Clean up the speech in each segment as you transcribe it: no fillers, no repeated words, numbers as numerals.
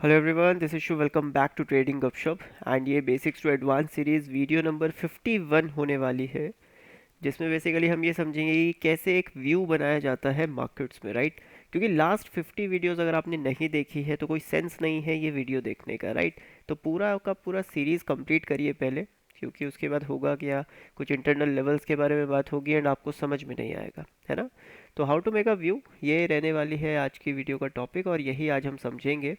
Hello everyone, this is Shu. Welcome back to trading Gupshup. And ये basics to advance series video number 51 होने वाली है, जिसमें basically हम ये समझेंगे कि कैसे एक व्यू बनाया जाता है मार्केट्स में, राइट। क्योंकि लास्ट 50 वीडियोस अगर आपने नहीं देखी है तो कोई सेंस नहीं है ये वीडियो देखने का, राइट। तो पूरा का पूरा सीरीज़ कंप्लीट करिए पहले, क्योंकि उसके बाद होगा क्या, कुछ इंटरनल लेवल्स के बारे में बात होगी एंड आपको समझ में नहीं आएगा, है ना। तो how to make a view, ये रहने वाली है आज की वीडियो का टॉपिक, और यही आज हम समझेंगे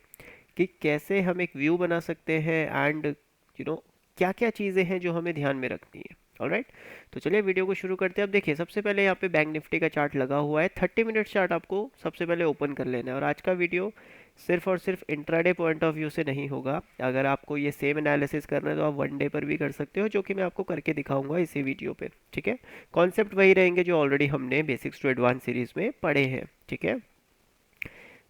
कि कैसे हम एक व्यू बना सकते हैं एंड क्या क्या चीज़ें हैं जो हमें ध्यान में रखनी है। ऑलराइट, तो चलिए वीडियो को शुरू करते हैं। अब देखिए, सबसे पहले यहाँ पे बैंक निफ्टी का चार्ट लगा हुआ है। 30 मिनट चार्ट आपको सबसे पहले ओपन कर लेना है, और आज का वीडियो सिर्फ और सिर्फ इंट्राडे पॉइंट ऑफ व्यू से नहीं होगा। अगर आपको ये सेम एनालिसिस करना है तो आप वन डे पर भी कर सकते हो, जो कि मैं आपको करके दिखाऊंगा इसी वीडियो पे, ठीक है। कॉन्सेप्ट वही रहेंगे जो ऑलरेडी हमने बेसिक्स टू एडवांस सीरीज में पढ़े हैं, ठीक है।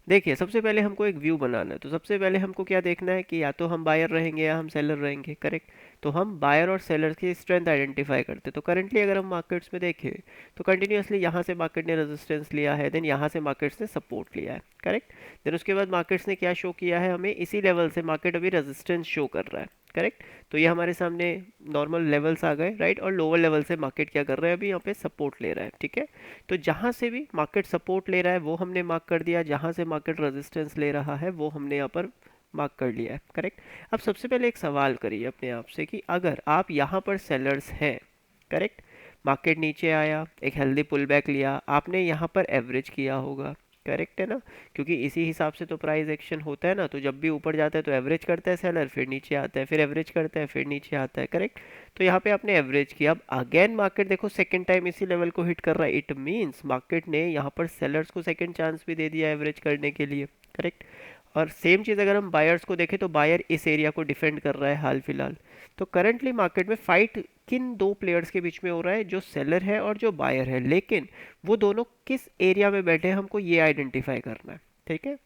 देखिए, सबसे पहले हमको एक व्यू बनाना है, तो सबसे पहले हमको क्या देखना है कि या तो हम बायर रहेंगे या हम सेलर रहेंगे, करेक्ट। तो हम बायर और सेलर की स्ट्रेंथ आइडेंटिफाई करते हैं। तो करंटली अगर हम मार्केट्स में देखें तो कंटिन्यूअसली यहाँ से मार्केट ने रेजिस्टेंस लिया है, देन यहाँ से मार्केट्स ने सपोर्ट लिया है, करेक्ट। देन उसके बाद मार्केट्स ने क्या शो किया है हमें, इसी लेवल से मार्केट अभी रेजिस्टेंस शो कर रहा है, करेक्ट। तो ये हमारे सामने नॉर्मल लेवल्स आ गए, राइट। और लोअर लेवल से मार्केट क्या कर रहा है, अभी यहाँ पे सपोर्ट ले रहा है, ठीक है। तो जहां से भी मार्केट सपोर्ट ले रहा है वो हमने मार्क कर दिया, जहां से मार्केट रेजिस्टेंस ले रहा है वो हमने यहाँ पर मार्क कर लिया है, करेक्ट। अब सबसे पहले एक सवाल करिए अपने आप से कि अगर आप यहाँ पर सेलर्स हैं, करेक्ट, मार्केट नीचे आया, एक हेल्दी पुल बैक लिया, आपने यहाँ पर एवरेज किया होगा, करेक्ट है ना। क्योंकि इसी हिसाब से तो प्राइस एक्शन होता है ना। तो जब भी ऊपर जाता है तो एवरेज करता है सेलर, फिर नीचे आता है, फिर एवरेज करता है, फिर नीचे आता है, करेक्ट। तो यहाँ पे आपने एवरेज किया। अब अगेन मार्केट देखो सेकंड टाइम इसी लेवल को हिट कर रहा है, इट मींस मार्केट ने यहाँ पर सेलर्स को सेकंड चांस भी दे दिया एवरेज करने के लिए, करेक्ट। और सेम चीज़ अगर हम बायर्स को देखें तो बायर इस एरिया को डिफेंड कर रहा है हाल फिलहाल। तो करंटली मार्केट में फाइट किन दो प्लेयर्स के बीच में हो रहा है, जो सेलर है और जो बायर है, लेकिन वो दोनों किस एरिया में बैठे हैं हमको ये आइडेंटिफाई करना है, ठीक है।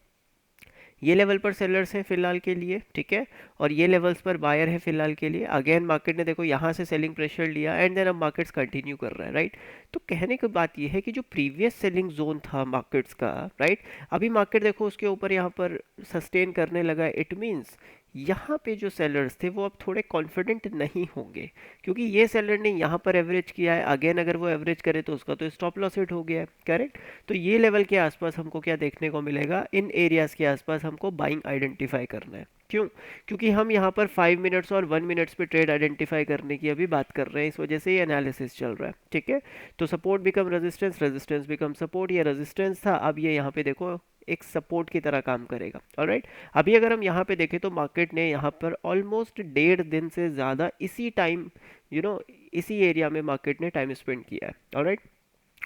ये लेवल पर सेलर्स हैं फिलहाल के लिए, ठीक है। और ये लेवल्स पर बायर है फिलहाल के लिए। अगेन मार्केट ने देखो यहाँ से सेलिंग प्रेशर लिया एंड देन अब मार्केट्स कंटिन्यू कर रहा है, राइट। तो कहने की बात ये है कि जो प्रीवियस सेलिंग जोन था मार्केट्स का, राइट, अभी मार्केट देखो उसके ऊपर यहाँ पर सस्टेन करने लगा है। इट मीन्स यहाँ पे जो सेलर्स थे वो अब थोड़े कॉन्फिडेंट नहीं होंगे, क्योंकि ये सेलर ने यहाँ पर एवरेज किया है। अगेन अगर वो एवरेज करे तो उसका तो स्टॉप लॉस हिट हो गया है, करेक्ट। तो ये लेवल के आसपास हमको क्या देखने को मिलेगा, इन एरियाज के आसपास हमको बाइंग आइडेंटिफाई करना है। क्यों? क्योंकि हम यहाँ पर 5 मिनट्स और 1 मिनट्स पे ट्रेड आइडेंटिफाई करने की अभी बात कर रहे हैं, इस वजह से ये एनालिसिस चल रहा है, ठीक है। तो support become resistance, resistance become support. ये रेजिस्टेंस था, अब ये यहाँ पे देखो एक सपोर्ट की तरह काम करेगा, ऑलराइट। अभी अगर हम यहाँ पे देखें तो मार्केट ने यहाँ पर ऑलमोस्ट 1.5 दिन से ज़्यादा इसी टाइम इसी एरिया में मार्केट ने टाइम स्पेंड किया है, ऑलराइट।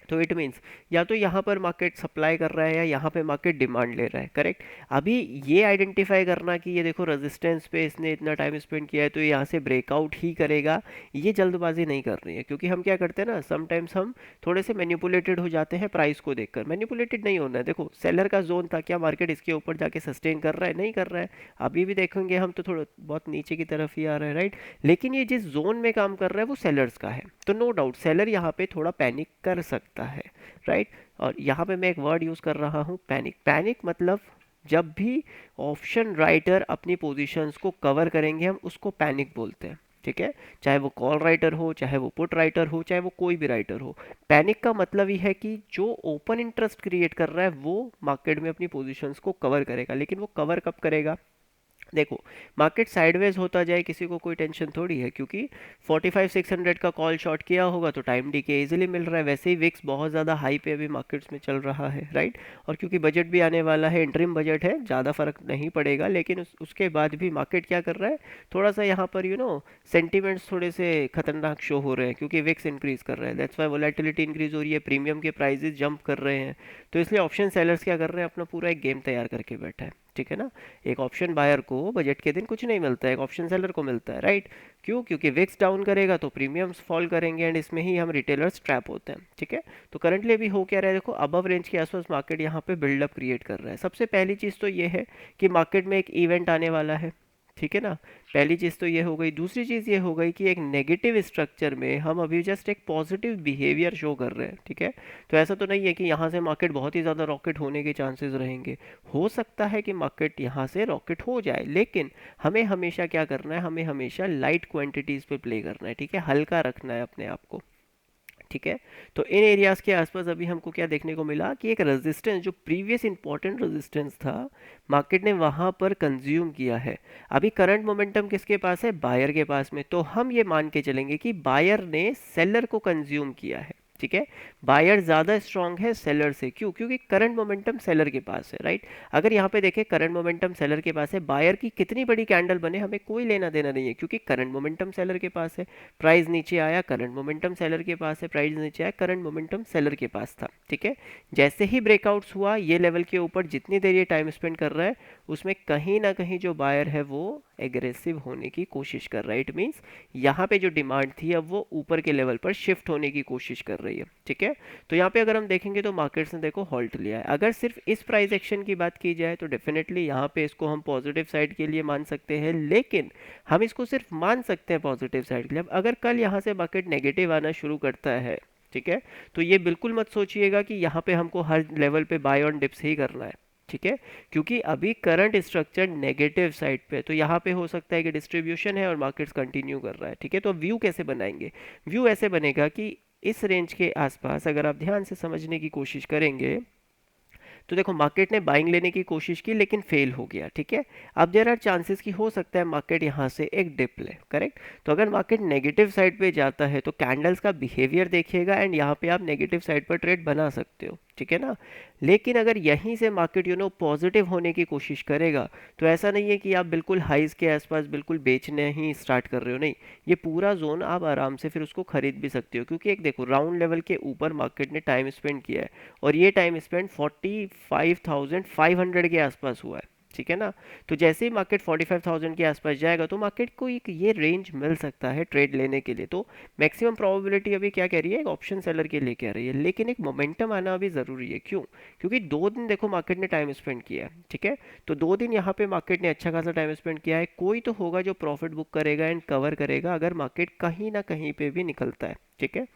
तो इट मीन्स या तो यहाँ पर मार्केट सप्लाई कर रहा है या यहाँ पे मार्केट डिमांड ले रहा है, करेक्ट। अभी ये आइडेंटिफाई करना कि ये देखो रेजिस्टेंस पे इसने इतना टाइम स्पेंड किया है तो ये यहाँ से ब्रेकआउट ही करेगा, ये जल्दबाजी नहीं कर रही है। क्योंकि हम क्या करते हैं ना, समटाइम्स हम थोड़े से मैनिपुलेटेड हो जाते हैं प्राइस को देखकर। मैनिपुलेटेड नहीं होना है। देखो सेलर का जोन था, क्या मार्केट इसके ऊपर जाके सस्टेन कर रहा है? नहीं कर रहा है। अभी भी देखेंगे हम तो थोड़ा बहुत नीचे की तरफ ही आ रहा है, राइट। लेकिन ये जिस जोन में काम कर रहा है वो सेलर्स का है, तो नो डाउट सेलर यहाँ पे थोड़ा पैनिक कर सकता है, राइट। और यहाँ पे मैं एक वर्ड यूज कर रहा हूँ, पैनिक। पैनिक मतलब जब भी ऑप्शन राइटर अपनी पोजीशंस को कवर करेंगे हम उसको पैनिक बोलते हैं, ठीक है। चाहे वो कॉल राइटर हो, चाहे वो पुट राइटर हो, चाहे वो कोई भी राइटर हो। पैनिक का मतलब ही है कि जो ओपन इंटरेस्ट क्रिएट कर रहा है वो मार्केट में अपनी पोजीशंस को कवर करेगा। लेकिन वो कवर कब करेगा? देखो, मार्केट साइडवेज होता जाए किसी को कोई टेंशन थोड़ी है, क्योंकि 45-600 का कॉल शॉर्ट किया होगा तो टाइम डी के इजीली मिल रहा है। वैसे ही विक्स बहुत ज़्यादा हाई पे अभी मार्केट्स में चल रहा है, राइट। और क्योंकि बजट भी आने वाला है, इंटरिम बजट है, ज़्यादा फर्क नहीं पड़ेगा। लेकिन उसके बाद भी मार्केट क्या कर रहा है, थोड़ा सा यहाँ पर सेंटिमेंट्स थोड़े से खतरनाक शो हो रहे हैं, क्योंकि विक्स इंक्रीज कर रहा है। दैट्स वाई वोलेटिलिटी इंक्रीज हो रही है, प्रीमियम के प्राइजेस जंप कर रहे हैं। तो इसलिए ऑप्शन सेलर्स क्या कर रहे हैं, अपना पूरा एक गेम तैयार करके बैठा है, ठीक है ना। एक ऑप्शन बायर को बजट के दिन कुछ नहीं मिलता है, एक ऑप्शन सेलर को मिलता है, राइट। क्यों? क्योंकि विक्स डाउन करेगा तो प्रीमियम्स फॉल करेंगे एंड इसमें ही हम रिटेलर्स ट्रैप होते हैं, ठीक है। तो करंटली अभी हो क्या रहा है, देखो अबव रेंज के आसपास मार्केट यहाँ पे बिल्डअप क्रिएट कर रहा है। सबसे पहली चीज़ तो ये है कि मार्केट में एक इवेंट आने वाला है, ठीक है ना। पहली चीज़ तो ये हो गई। दूसरी चीज़ ये हो गई कि एक नेगेटिव स्ट्रक्चर में हम अभी जस्ट एक पॉजिटिव बिहेवियर शो कर रहे हैं, ठीक है। तो ऐसा तो नहीं है कि यहाँ से मार्केट बहुत ही ज़्यादा रॉकेट होने के चांसेस रहेंगे। हो सकता है कि मार्केट यहाँ से रॉकेट हो जाए, लेकिन हमें हमेशा क्या करना है, हमें हमेशा लाइट क्वांटिटीज़ पे प्ले करना है, ठीक है, हल्का रखना है अपने आप को, ठीक है। तो इन एरियाज के आसपास अभी हमको क्या देखने को मिला कि एक रेजिस्टेंस, जो प्रीवियस इंपॉर्टेंट रेजिस्टेंस था, मार्केट ने वहां पर कंज्यूम किया है। अभी करंट मोमेंटम किसके पास है, बायर के पास में। तो हम ये मान के चलेंगे कि बायर ने सेलर को कंज्यूम किया है, ठीक है। बायर ज्यादा स्ट्रांग है सेलर से, क्यों, क्योंकि करंट मोमेंटम सेलर के पास है, राइट। अगर यहाँ पे देखें करंट मोमेंटम सेलर के पास है, बायर की कितनी बड़ी कैंडल बने हमें कोई लेना देना नहीं है, क्योंकि करंट मोमेंटम सेलर के पास है। प्राइस नीचे आया, करंट मोमेंटम सेलर के पास है, प्राइस नीचे आया, करंट मोमेंटम सेलर के पास था, ठीक है। जैसे ही ब्रेकआउट्स हुआ ये लेवल के ऊपर, जितनी देर ये टाइम स्पेंड कर रहा है उसमें कहीं ना कहीं जो बायर है वो एग्रेसिव होने की कोशिश कर रहा है। इट मीन्स यहाँ पे जो डिमांड थी अब वो ऊपर के लेवल पर शिफ्ट होने की कोशिश कर रही है, ठीक है। तो यहाँ पे अगर हम देखेंगे तो मार्केट्स ने देखो हॉल्ट लिया है। अगर सिर्फ इस प्राइस एक्शन की बात की जाए तो डेफिनेटली यहाँ पे इसको हम पॉजिटिव साइड के लिए मान सकते हैं, लेकिन हम इसको सिर्फ मान सकते हैं पॉजिटिव साइड के लिए। अब अगर कल यहाँ से मार्केट नेगेटिव आना शुरू करता है, ठीक है, तो ये बिल्कुल मत सोचिएगा कि यहाँ पे हमको हर लेवल पे बाय ऑन डिप्स ही करना है, ठीक है, क्योंकि अभी करंट स्ट्रक्चर नेगेटिव साइड पे है। तो यहाँ पे हो सकता है कि डिस्ट्रीब्यूशन है और मार्केट्स कंटिन्यू कर रहा है, ठीक है। तो व्यू कैसे बनाएंगे, व्यू ऐसे बनेगा कि इस रेंज के आसपास अगर आप ध्यान से समझने की कोशिश करेंगे तो देखो मार्केट ने बाइंग लेने की कोशिश की लेकिन फेल हो गया, ठीक है। अब देयर आर चांसेस कि हो सकता है मार्केट यहाँ से एक डिप ले, करेक्ट। तो अगर मार्केट नेगेटिव साइड पे जाता है तो कैंडल्स का बिहेवियर देखिएगा एंड यहाँ पे आप नेगेटिव साइड पर ट्रेड बना सकते हो, ठीक है ना। लेकिन अगर यहीं से मार्केट पॉजिटिव होने की कोशिश करेगा तो ऐसा नहीं है कि आप बिल्कुल हाइज के आसपास बिल्कुल बेचने ही स्टार्ट कर रहे हो, नहीं। ये पूरा जोन आप आराम से फिर उसको खरीद भी सकते हो, क्योंकि एक देखो राउंड लेवल के ऊपर मार्केट ने टाइम स्पेंड किया है और ये टाइम स्पेंड 45,500 के आसपास हुआ है, ठीक है ना। तो जैसे ही मार्केट 45,000 के आसपास जाएगा तो मार्केट को एक ये रेंज मिल सकता है ट्रेड लेने के लिए। तो मैक्सिमम प्रोबेबिलिटी अभी क्या कह रही है, एक ऑप्शन सेलर के लिए कह रही है, लेकिन एक मोमेंटम आना भी ज़रूरी है। क्यों, क्योंकि 2 दिन देखो मार्केट ने टाइम स्पेंड किया है, ठीक है। तो 2 दिन यहाँ पे मार्केट ने अच्छा खासा टाइम स्पेंड किया है। कोई तो होगा जो प्रॉफिट बुक करेगा एंड कवर करेगा अगर मार्केट कहीं ना कहीं पे भी निकलता है, ठीक है।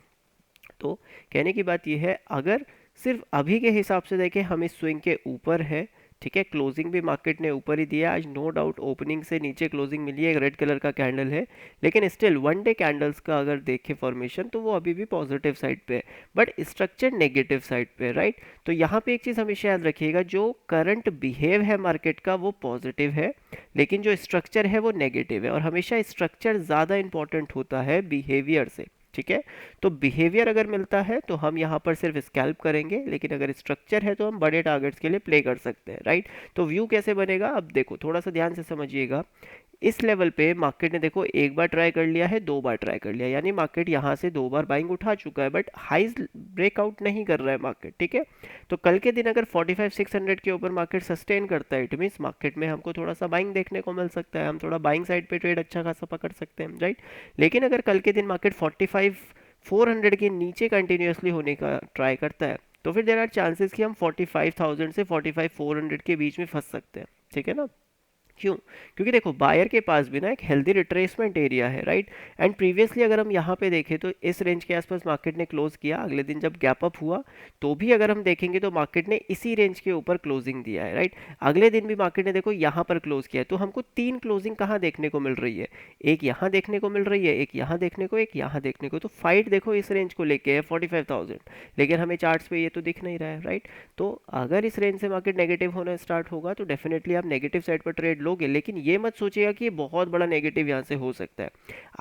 तो कहने की बात यह है, अगर सिर्फ अभी के हिसाब से देखें हम इस स्विंग के ऊपर है, ठीक है। क्लोजिंग भी मार्केट ने ऊपर ही दिया आज, नो डाउट ओपनिंग से नीचे क्लोजिंग मिली है, एक रेड कलर का कैंडल है, लेकिन स्टिल वन डे कैंडल्स का अगर देखें फॉर्मेशन तो वो अभी भी पॉजिटिव साइड पे है, बट स्ट्रक्चर नेगेटिव साइड पे है, राइट। तो यहाँ पे एक चीज़ हमेशा याद रखिएगा, जो करंट बिहेव है मार्केट का वो पॉजिटिव है, लेकिन जो स्ट्रक्चर है वो नेगेटिव है, और हमेशा स्ट्रक्चर ज़्यादा इंपॉर्टेंट होता है बिहेवियर से, ठीक है। तो बिहेवियर अगर मिलता है तो हम यहाँ पर सिर्फ स्कैल्प करेंगे, लेकिन अगर स्ट्रक्चर है तो हम बड़े टारगेट्स के लिए प्ले कर सकते हैं, राइट। तो व्यू कैसे बनेगा, अब देखो थोड़ा सा ध्यान से समझिएगा। इस लेवल पे मार्केट ने देखो एक बार ट्राई कर लिया है, 2 बार ट्राई कर लिया, यानी मार्केट यहाँ से 2 बार बाइंग उठा चुका है, बट हाइज ब्रेकआउट नहीं कर रहा है मार्केट, ठीक है। तो कल के दिन अगर 45,600 के ऊपर मार्केट सस्टेन करता है, इट मीन्स मार्केट में हमको थोड़ा सा बाइंग देखने को मिल सकता है, हम थोड़ा बाइंग साइड पे ट्रेड अच्छा खासा पकड़ सकते हैं, राइट। लेकिन अगर कल के दिन मार्केट 45,400 के नीचे कंटिन्यूसली होने का ट्राई करता है तो फिर देर आर चांसेस कि हम 45,000 से 45,400 के बीच में फंस सकते हैं, ठीक है ना। क्यों, क्योंकि देखो बायर के पास भी ना एक हेल्दी रिट्रेसमेंट एरिया है, राइट। एंड प्रीवियसली अगर हम यहाँ पे देखें तो इस रेंज के आसपास मार्केट ने क्लोज किया, अगले दिन जब गैप अप हुआ तो भी अगर हम देखेंगे तो मार्केट ने इसी रेंज के ऊपर क्लोजिंग दिया है, राइट। अगले दिन भी मार्केट ने देखो यहाँ पर क्लोज किया है, तो हमको 3 क्लोजिंग कहाँ देखने को मिल रही है, एक यहाँ देखने को मिल रही है, एक यहाँ देखने को, एक यहाँ देखने को। तो फाइट देखो इस रेंज को लेके है 45,000, लेकिन हमें चार्ट्स पे ये तो दिख नहीं रहा है, राइट। तो अगर इस रेंज से मार्केट नेगेटिव होना स्टार्ट होगा तो डेफिनेटली आप नेगेटिव साइड पर ट्रेड लोगे, लेकिन ये मत सोचिएगा कि ये बहुत बड़ा नेगेटिव यहाँ से हो सकता है।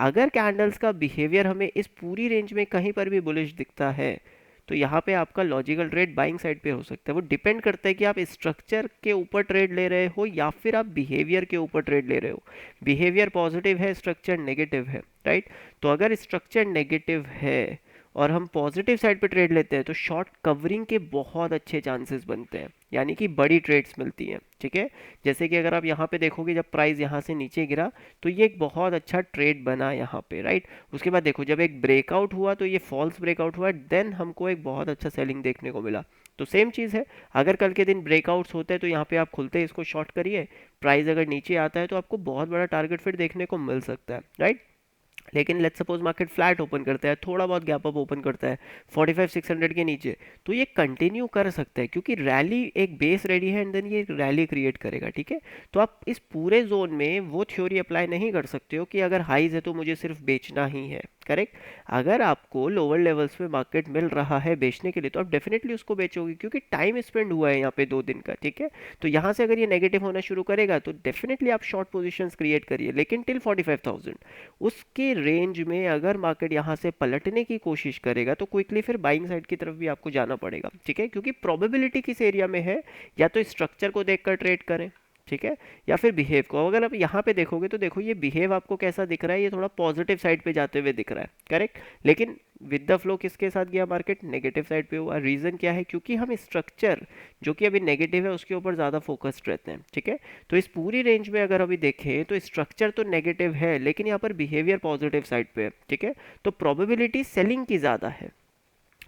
अगर कैंडल्स का बिहेवियर हमें इस पूरी रेंज में कहीं पर भी बुलिश दिखता है तो यहाँ पे आपका लॉजिकल ट्रेड बाइंग साइड पे हो सकता है। वो डिपेंड करता है कि आप स्ट्रक्चर के ऊपर ट्रेड ले रहे हो या फिर आप बिहेवियर के ऊपर ट्रेड ले रहे हो। बिहेवियर पॉजिटिव है, स्ट्रक्चर नेगेटिव है, राइट। तो अगर स्ट्रक्चर नेगेटिव है और हम पॉजिटिव साइड पे ट्रेड लेते हैं तो शॉर्ट कवरिंग के बहुत अच्छे चांसेस बनते हैं, यानी कि बड़ी ट्रेड्स मिलती हैं, ठीक है। जैसे कि अगर आप यहाँ पे देखोगे जब प्राइस यहाँ से नीचे गिरा तो ये एक बहुत अच्छा ट्रेड बना यहाँ पे, राइट। उसके बाद देखो जब एक ब्रेकआउट हुआ तो ये फॉल्स ब्रेकआउट हुआ, देन हमको एक बहुत अच्छा सेलिंग देखने को मिला। तो सेम चीज़ है, अगर कल के दिन ब्रेकआउट्स होते हैं तो यहाँ पे आप खुलते ही इसको शॉर्ट करिए, प्राइस अगर नीचे आता है तो आपको बहुत बड़ा टारगेट फिर देखने को मिल सकता है, राइट। लेकिन let's suppose market flat open करता है, थोड़ा बहुत गैप अप ओपन करता है 45,600 के नीचे, तो ये कंटिन्यू कर सकता है क्योंकि रैली एक बेस रेडी है एंड देन ये रैली क्रिएट करेगा, ठीक है। तो आप इस पूरे जोन में वो थ्योरी अप्लाई नहीं कर सकते हो कि अगर हाइज है तो मुझे सिर्फ बेचना ही है, करेक्ट। अगर आपको लोअर लेवल्स पे मार्केट मिल रहा है बेचने के लिए तो आप डेफिनेटली उसको बेचोगे क्योंकि टाइम स्पेंड हुआ है यहाँ पे 2 दिन का, ठीक है। तो यहाँ से अगर ये नेगेटिव होना शुरू करेगा तो डेफिनेटली आप शॉर्ट पोजीशंस क्रिएट करिए, लेकिन टिल 45,000 उसके रेंज में अगर मार्केट यहाँ से पलटने की कोशिश करेगा तो क्विकली फिर बाइंग साइड की तरफ भी आपको जाना पड़ेगा, ठीक है। क्योंकि प्रोबेबिलिटी किस एरिया में है, या तो स्ट्रक्चर को देखकर ट्रेड करें, ठीक है, या फिर बिहेव को। अगर आप यहाँ पे देखोगे तो देखो ये बिहेव आपको कैसा दिख रहा है, ये थोड़ा पॉजिटिव साइड पे जाते हुए दिख रहा है, करेक्ट। लेकिन विद द फ्लो किसके साथ गया, मार्केट नेगेटिव साइड पे हुआ। रीजन क्या है, क्योंकि हम स्ट्रक्चर जो कि अभी नेगेटिव है उसके ऊपर ज़्यादा फोकस्ड रहते हैं, ठीक है। तो इस पूरी रेंज में अगर अभी देखें तो स्ट्रक्चर तो नेगेटिव है लेकिन यहाँ पर बिहेवियर पॉजिटिव साइड पे है, ठीक है। तो प्रोबेबिलिटी सेलिंग की ज़्यादा है,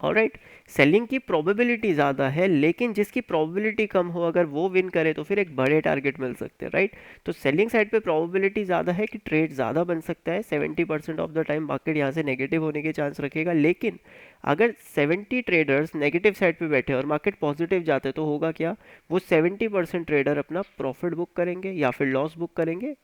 ऑलराइट। सेलिंग की प्रोबेबिलिटी ज़्यादा है, लेकिन जिसकी प्रोबेबिलिटी कम हो अगर वो विन करे तो फिर एक बड़े टारगेट मिल सकते हैं, राइट। तो सेलिंग साइड पे प्रोबेबिलिटी ज़्यादा है कि ट्रेड ज़्यादा बन सकता है। 70% ऑफ द टाइम मार्केट यहाँ से नेगेटिव होने के चांस रखेगा, लेकिन अगर 70 ट्रेडर्स नेगेटिव साइड पे बैठे और मार्केट पॉजिटिव जाते तो होगा क्या, वो 70% ट्रेडर अपना प्रॉफिट बुक करेंगे या फिर लॉस बुक करेंगे,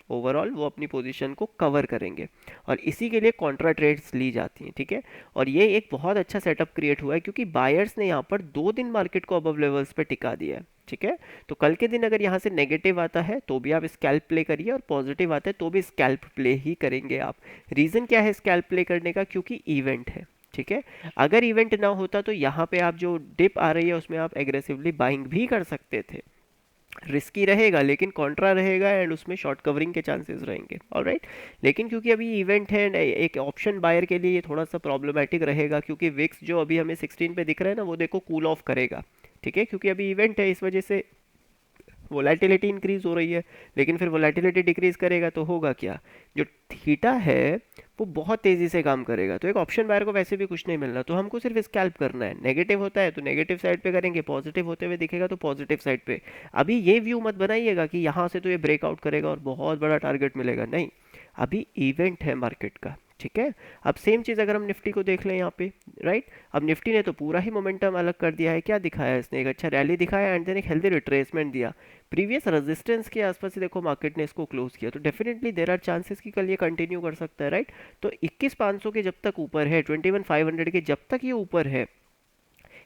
ओवरऑल वो अपनी पोजीशन को कवर करेंगे। और इसी के लिए कॉन्ट्रा ट्रेड्स ली जाती हैं, ठीक है। और ये एक बहुत अच्छा सेटअप क्रिएट हुआ है क्योंकि बायर्स ने यहाँ पर 2 दिन मार्केट को अबव लेवल्स पे टिका दिया है, ठीक है। तो कल के दिन अगर यहाँ से नेगेटिव आता है तो भी आप स्कैल्प प्ले करिए और पॉजिटिव आता है तो भी स्कैल्प प्ले ही करेंगे आप। रीज़न क्या है स्कैल्प प्ले करने का, क्योंकि इवेंट है, ठीक है। अगर इवेंट ना होता तो यहाँ पे आप जो डिप आ रही है उसमें आप एग्रेसिवली बाइंग भी कर सकते थे, रिस्की रहेगा लेकिन कॉन्ट्रा रहेगा एंड उसमें शॉर्ट कवरिंग के चांसेस रहेंगे, ऑलराइट। लेकिन क्योंकि अभी इवेंट है एंड एक ऑप्शन बायर के लिए ये थोड़ा सा प्रॉब्लमेटिक रहेगा क्योंकि विक्स जो अभी हमें 16 पे दिख रहा है ना वो देखो कूल ऑफ करेगा, ठीक है। क्योंकि अभी इवेंट है इस वजह से वोलेटिलिटी इंक्रीज हो रही है, लेकिन फिर वोलेटिलिटी डिक्रीज करेगा तो होगा क्या, जो थीटा है वो बहुत तेज़ी से काम करेगा। तो एक ऑप्शन बायर को वैसे भी कुछ नहीं मिलना, तो हमको सिर्फ स्कैल्प करना है। नेगेटिव होता है तो नेगेटिव साइड पे करेंगे, पॉजिटिव होते हुए दिखेगा तो पॉजिटिव साइड पे। अभी ये व्यू मत बनाइएगा कि यहाँ से तो ये ब्रेकआउट करेगा और बहुत बड़ा टारगेट मिलेगा, नहीं। अभी इवेंट है मार्केट का, ठीक है। अब सेम चीज़ अगर हम निफ्टी को देख लें यहाँ पे, राइट। अब निफ्टी ने तो पूरा ही मोमेंटम अलग कर दिया है। क्या दिखाया इसने, एक अच्छा रैली दिखाया एंड देन एक हेल्दी रिट्रेसमेंट दिया। प्रीवियस रेजिस्टेंस के आसपास ही देखो मार्केट ने इसको क्लोज किया, तो डेफिनेटली देर आर चांसेस कि कल ये कंटिन्यू कर सकता है, राइट। तो 21,500 के जब तक ऊपर है, 21,500 के जब तक ये ऊपर है,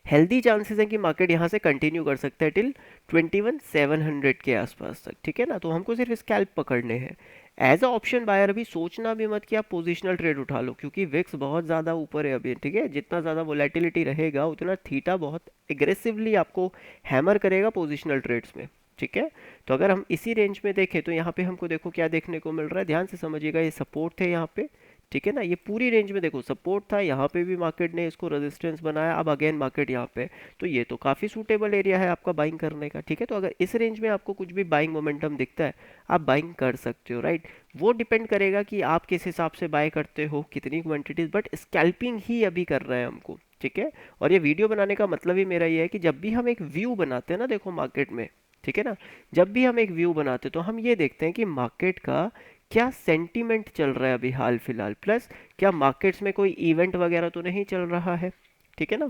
हेल्दी चांसेस हैं कि मार्केट यहाँ से कंटिन्यू कर सकता है टिल 21,700 के आसपास तक, ठीक है ना। तो हमको सिर्फ स्कैल्प पकड़ने हैं। एज अ ऑप्शन बायर अभी सोचना भी मत कि आप पोजिशनल ट्रेड उठा लो क्योंकि विक्स बहुत ज़्यादा ऊपर है अभी, ठीक है। जितना ज़्यादा वोलेटिलिटी रहेगा उतना थीटा बहुत एग्रेसिवली आपको हैमर करेगा पोजिशनल ट्रेड्स में, ठीक है। तो अगर हम इसी रेंज में देखें तो यहाँ पे हमको देखो क्या देखने को मिल रहा है, ध्यान से समझिएगा। ये सपोर्ट थे यहाँ पे, ठीक है ना। ये पूरी रेंज में देखो सपोर्ट था, यहाँ पे भी मार्केट ने इसको रेजिस्टेंस बनाया, अब अगेन मार्केट यहाँ पे। तो ये तो काफ़ी सूटेबल एरिया है आपका बाइंग करने का, ठीक है। तो अगर इस रेंज में आपको कुछ भी बाइंग मोमेंटम दिखता है आप बाइंग कर सकते हो, राइट। वो डिपेंड करेगा कि आप किस हिसाब से बाय करते हो, कितनी क्वांटिटीज, बट स्कैल्पिंग ही अभी कर रहे हैं हमको, ठीक है। और ये वीडियो बनाने का मतलब ही मेरा ये है कि जब भी हम एक व्यू बनाते हैं ना, देखो मार्केट में, ठीक है ना, जब भी हम एक व्यू बनाते हैं तो हम ये देखते हैं कि मार्केट का क्या सेंटीमेंट चल रहा है अभी हाल फिलहाल, प्लस क्या मार्केट्स में कोई इवेंट वगैरह तो नहीं चल रहा है, ठीक है ना।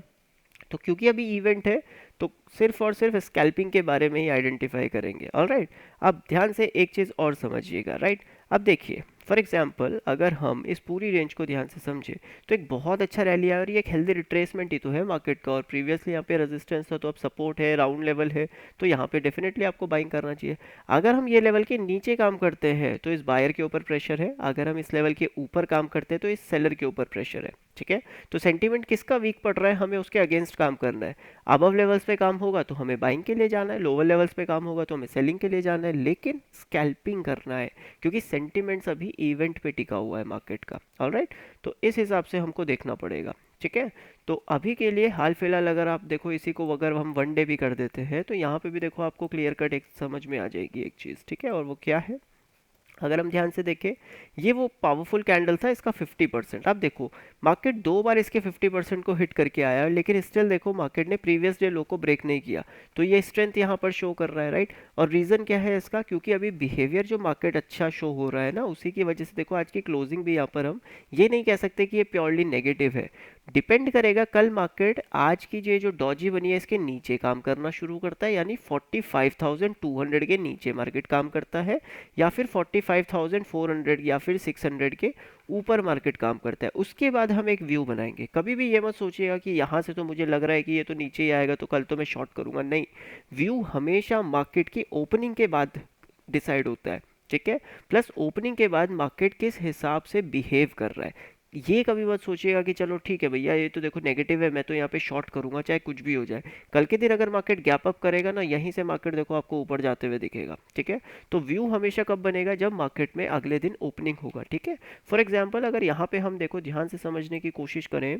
तो क्योंकि अभी इवेंट है तो सिर्फ और सिर्फ स्कैल्पिंग के बारे में ही आइडेंटिफाई करेंगे, ऑलराइट। अब ध्यान से एक चीज़ और समझिएगा, राइट। अब देखिए फॉर एग्जांपल अगर हम इस पूरी रेंज को ध्यान से समझे तो एक बहुत अच्छा रैली है और ये एक हेल्दी रिट्रेसमेंट ही तो है मार्केट का। और प्रीवियसली यहाँ पे रेजिस्टेंस था तो अब सपोर्ट है, राउंड लेवल है, तो यहाँ पे डेफिनेटली आपको बाइंग करना चाहिए। अगर हम ये लेवल के नीचे काम करते हैं तो इस बायर के ऊपर प्रेशर है, अगर हम इस लेवल के ऊपर काम करते हैं तो इस सेलर के ऊपर प्रेशर है, ठीक है। तो सेंटीमेंट किसका वीक पड़ रहा है, हमें उसके अगेंस्ट काम करना है। अबव लेवल्स पे काम होगा तो हमें बाइंग के लिए जाना है, लोअर लेवल्स पे काम होगा तो हमें सेलिंग के लिए जाना है, लेकिन स्कैल्पिंग करना है क्योंकि सेंटीमेंट्स अभी इवेंट पे टिका हुआ है मार्केट का, ऑलराइट। तो इस हिसाब से हमको देखना पड़ेगा, ठीक है। तो अभी के लिए हाल फिलहाल अगर आप देखो इसी को अगर हम वन डे भी कर देते हैं तो यहाँ पे भी देखो आपको क्लियर कट एक समझ में आ जाएगी एक चीज़, ठीक है। और वो क्या है, अगर हम ध्यान से देखें, ये वो पावरफुल कैंडल था इसका 50%। अब देखो मार्केट दो बार इसके 50% को हिट करके आया, लेकिन स्टिल देखो मार्केट ने प्रीवियस डे लो को ब्रेक नहीं किया। तो ये स्ट्रेंथ यहाँ पर शो कर रहा है, राइट। और रीज़न क्या है इसका, क्योंकि अभी बिहेवियर जो मार्केट अच्छा शो हो रहा है ना, उसी की वजह से देखो आज की क्लोजिंग भी यहाँ पर हम ये नहीं कह सकते कि ये प्योरली नेगेटिव है। डिपेंड करेगा कल मार्केट आज की जो डॉजी बनी है इसके नीचे काम करना शुरू करता है, यानी 45,200 के नीचे मार्केट काम करता है, या फिर 45,400 या फिर 600 के ऊपर मार्केट काम करता है। उसके बाद हम एक व्यू बनाएंगे। कभी भी ये मत सोचिएगा कि यहाँ से तो मुझे लग रहा है कि ये तो नीचे ही आएगा तो कल तो मैं शॉर्ट करूंगा, नहीं। व्यू हमेशा मार्केट की ओपनिंग के बाद डिसाइड होता है, ठीक है। प्लस ओपनिंग के बाद मार्केट किस हिसाब से बिहेव कर रहा है, ये कभी मत सोचिएगा कि चलो ठीक है भैया ये तो देखो नेगेटिव है, मैं तो यहाँ पे शॉर्ट करूंगा चाहे कुछ भी हो जाए। कल के दिन अगर मार्केट गैप अप करेगा ना, यहीं से मार्केट देखो आपको ऊपर जाते हुए दिखेगा, ठीक है। तो व्यू हमेशा कब बनेगा, जब मार्केट में अगले दिन ओपनिंग होगा, ठीक है। फॉर एग्जाम्पल अगर यहाँ पे हम देखो ध्यान से समझने की कोशिश करें,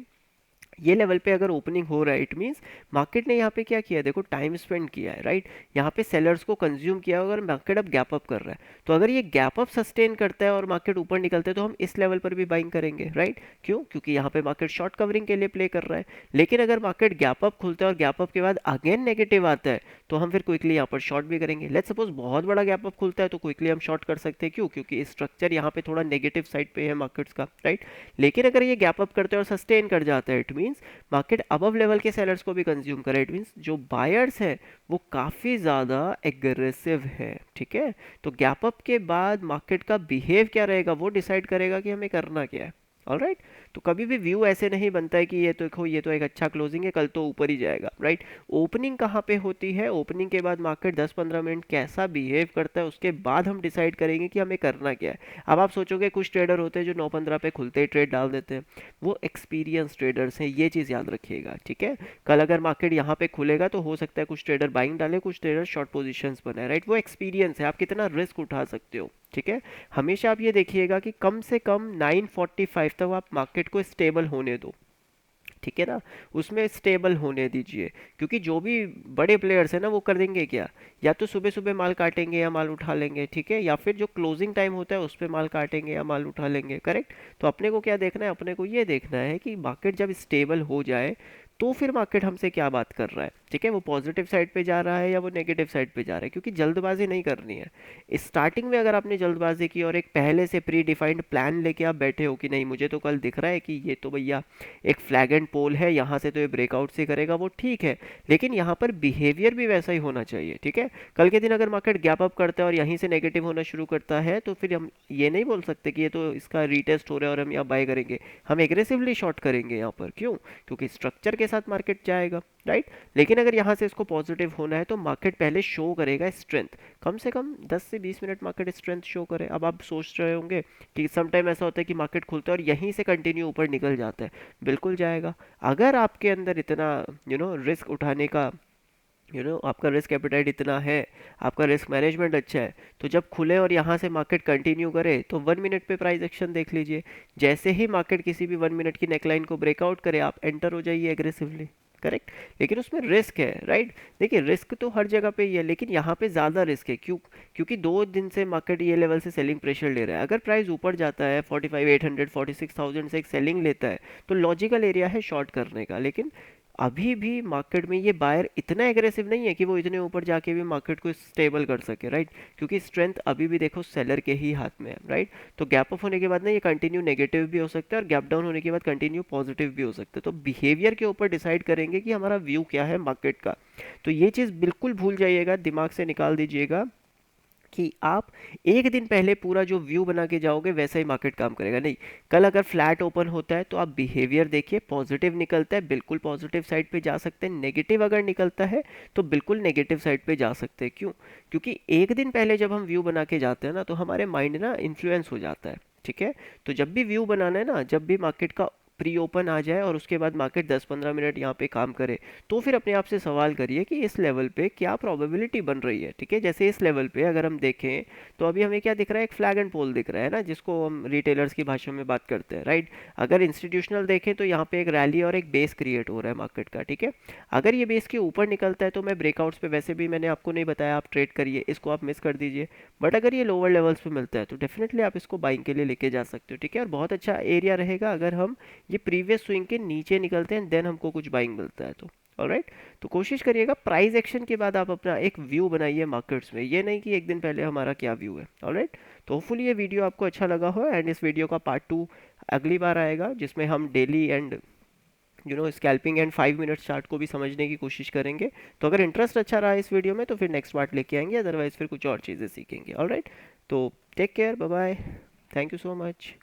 ये लेवल पे अगर ओपनिंग हो रहा है, इट मींस मार्केट ने यहाँ पे क्या किया है, देखो टाइम स्पेंड किया है, राइट। यहाँ पे सेलर्स को कंज्यूम किया है, अगर मार्केट अब गैप अप कर रहा है, तो अगर ये गैप अप सस्टेन करता है और मार्केट ऊपर निकलता है तो हम इस लेवल पर भी बाइंग करेंगे, राइट। क्यों, क्योंकि यहाँ पे मार्केट शॉर्ट कवरिंग के लिए प्ले कर रहा है। लेकिन अगर मार्केट गैप अप खुलता है और गैप अप के बाद अगेन नेगेटिव आता है, तो हम फिर क्विकली यहाँ पर शॉर्ट भी करेंगे। लेट्स सपोज बहुत बड़ा गैप अप खुलता है तो क्विकली हम शॉर्ट कर सकते हैं, क्यों, क्योंकि स्ट्रक्चर यहाँ पे थोड़ा नेगेटिव साइड पे है मार्केट्स का, राइट। लेकिन अगर ये गैप अप करते हैं और सस्टेन कर जाता है, it means market above level के सेलर्स को भी कंज्यूम करे, इट मीन्स जो बायर्स है वो काफ़ी ज़्यादा एग्रेसिव है, ठीक है। तो गैप अप के बाद मार्केट का बिहेव क्या रहेगा वो डिसाइड करेगा कि हमें करना क्या है। ऑलराइट। तो कभी भी व्यू ऐसे नहीं बनता है कि ये तो देखो ये तो एक अच्छा क्लोजिंग है कल तो ऊपर ही जाएगा, राइट। ओपनिंग कहाँ पे होती है, ओपनिंग के बाद मार्केट 10-15 मिनट कैसा बिहेव करता है उसके बाद हम डिसाइड करेंगे कि हमें करना क्या है। अब आप सोचोगे कुछ ट्रेडर होते हैं जो 9-15 पे खुलते ही ट्रेड डाल देते हैं, वो एक्सपीरियंस ट्रेडर्स हैं, ये चीज़ याद रखिएगा, ठीक है। कल अगर मार्केट यहाँ पे खुलेगा तो हो सकता है कुछ ट्रेडर बाइंग डाले, कुछ ट्रेडर शॉर्ट पोजीशंस बनाए, राइट। वो एक्सपीरियंस है, आप कितना रिस्क उठा सकते हो, ठीक है। हमेशा आप ये देखिएगा कि कम से कम 9:45 तक आप मार्केट को स्टेबल होने दो, ठीक है ना। उसमें स्टेबल होने दीजिए, क्योंकि जो भी बड़े प्लेयर्स हैं ना वो कर देंगे क्या, या तो सुबह सुबह माल काटेंगे या माल उठा लेंगे, ठीक है, या फिर जो क्लोजिंग टाइम होता है उस पर माल काटेंगे या माल उठा लेंगे, करेक्ट। तो अपने को क्या देखना है, अपने को ये देखना है कि मार्केट जब स्टेबल हो जाए तो फिर मार्केट हमसे क्या बात कर रहा है, ठीक है। वो पॉजिटिव साइड पे जा रहा है या वो नेगेटिव साइड पे जा रहा है, क्योंकि जल्दबाजी नहीं करनी है। स्टार्टिंग में अगर आपने जल्दबाजी की और एक पहले से प्री डिफाइंड प्लान लेके आप बैठे हो कि नहीं मुझे तो कल दिख रहा है कि ये तो भैया एक फ्लैग एंड पोल है, यहाँ से तो ये ब्रेकआउट से करेगा, वो ठीक है। लेकिन यहाँ पर बिहेवियर भी वैसा ही होना चाहिए, ठीक है। कल के दिन अगर मार्केट गैप अप करता है और यहीं से नेगेटिव होना शुरू करता है तो फिर हम ये नहीं बोल सकते कि ये तो इसका रीटेस्ट हो रहा है और हम यहाँ बाय करेंगे। हम एग्रेसिवली शॉर्ट करेंगे यहाँ पर, क्यों, क्योंकि स्ट्रक्चर के साथ मार्केट जाएगा, राइट। लेकिन अगर यहाँ से इसको पॉजिटिव होना है तो मार्केट पहले शो करेगा स्ट्रेंथ, कम से कम 10 से 20 मिनट मार्केट स्ट्रेंथ शो करे। अब आप सोच रहे होंगे कि सम टाइम ऐसा होता है कि मार्केट खुलता है और यहीं से कंटिन्यू ऊपर निकल जाता है, बिल्कुल जाएगा। अगर आपके अंदर इतना रिस्क उठाने का आपका रिस्क एपेटाइट इतना है, आपका रिस्क मैनेजमेंट अच्छा है, तो जब खुले और यहाँ से मार्केट कंटिन्यू करे तो 1 मिनट पे प्राइस एक्शन देख लीजिए। जैसे ही मार्केट किसी भी 1 मिनट की नेकलाइन को ब्रेकआउट करे आप एंटर हो जाइए एग्रेसिवली, करेक्ट। लेकिन उसमें रिस्क है, राइट। देखिए रिस्क तो हर जगह पे ही है, लेकिन यहाँ पे ज़्यादा रिस्क है, क्यों, क्योंकि 2 दिन से मार्केट ये लेवल से सेलिंग प्रेशर ले रहा है। अगर प्राइस ऊपर जाता है 45,800 46,000 से एक सेलिंग लेता है तो लॉजिकल एरिया है शॉर्ट करने का। लेकिन अभी भी मार्केट में ये बायर इतना एग्रेसिव नहीं है कि वो इतने ऊपर जाके भी मार्केट को स्टेबल कर सके, राइट। क्योंकि स्ट्रेंथ अभी भी देखो सेलर के ही हाथ में है, राइट। तो गैप अप होने के बाद ना ये कंटिन्यू नेगेटिव भी हो सकता है और गैप डाउन होने के बाद कंटिन्यू पॉजिटिव भी हो सकता है। तो बिहेवियर के ऊपर डिसाइड करेंगे कि हमारा व्यू क्या है मार्केट का। तो ये चीज़ बिल्कुल भूल जाइएगा, दिमाग से निकाल दीजिएगा कि आप एक दिन पहले पूरा जो व्यू बना के जाओगे वैसा ही मार्केट काम करेगा, नहीं। कल अगर फ्लैट ओपन होता है तो आप बिहेवियर देखिए, पॉजिटिव निकलता है बिल्कुल पॉजिटिव साइड पे जा सकते हैं, नेगेटिव अगर निकलता है तो बिल्कुल नेगेटिव साइड पे जा सकते हैं। क्यों, क्योंकि एक दिन पहले जब हम व्यू बना के जाते हैं ना तो हमारे माइंड ना इन्फ्लुएंस हो जाता है, ठीक है। तो जब भी व्यू बनाना है ना, जब भी मार्केट का प्री ओपन आ जाए और उसके बाद मार्केट 10-15 मिनट यहाँ पे काम करे, तो फिर अपने आप से सवाल करिए कि इस लेवल पे क्या प्रोबेबिलिटी बन रही है। ठीक है, जैसे इस लेवल पे अगर हम देखें तो अभी हमें क्या दिख रहा है, एक फ्लैग एंड पोल दिख रहा है ना, जिसको हम रिटेलर्स की भाषा में बात करते हैं, राइट। अगर इंस्टीट्यूशनल देखें तो यहाँ पे एक रैली और एक बेस क्रिएट हो रहा है मार्केट का। ठीक है, अगर ये बेस के ऊपर निकलता है तो मैं ब्रेकआउट्स पे, वैसे भी मैंने आपको नहीं बताया आप ट्रेड करिए, इसको आप मिस कर दीजिए। बट अगर ये लोअर लेवल्स पे मिलता है तो डेफिनेटली आप इसको बाइंग के लिए लेके जा सकते हो। ठीक है, और बहुत अच्छा एरिया रहेगा अगर हम ये प्रीवियस स्विंग के नीचे निकलते हैं, देन हमको कुछ बाइंग मिलता है तो। ऑलराइट, तो कोशिश करिएगा प्राइस एक्शन के बाद आप अपना एक व्यू बनाइए मार्केट्स में, ये नहीं कि एक दिन पहले हमारा क्या व्यू है। ऑलराइट, तो होपफुली ये वीडियो आपको अच्छा लगा हो, एंड इस वीडियो का पार्ट 2 अगली बार आएगा, जिसमें हम daily and scalping and 5 minute chart को भी समझने की कोशिश करेंगे। तो अगर इंटरेस्ट अच्छा रहा इस वीडियो में तो फिर नेक्स्ट पार्ट लेके आएंगे, अदरवाइज फिर कुछ और चीज़ें सीखेंगे। ऑलराइट, तो take care, bye bye, thank you so much.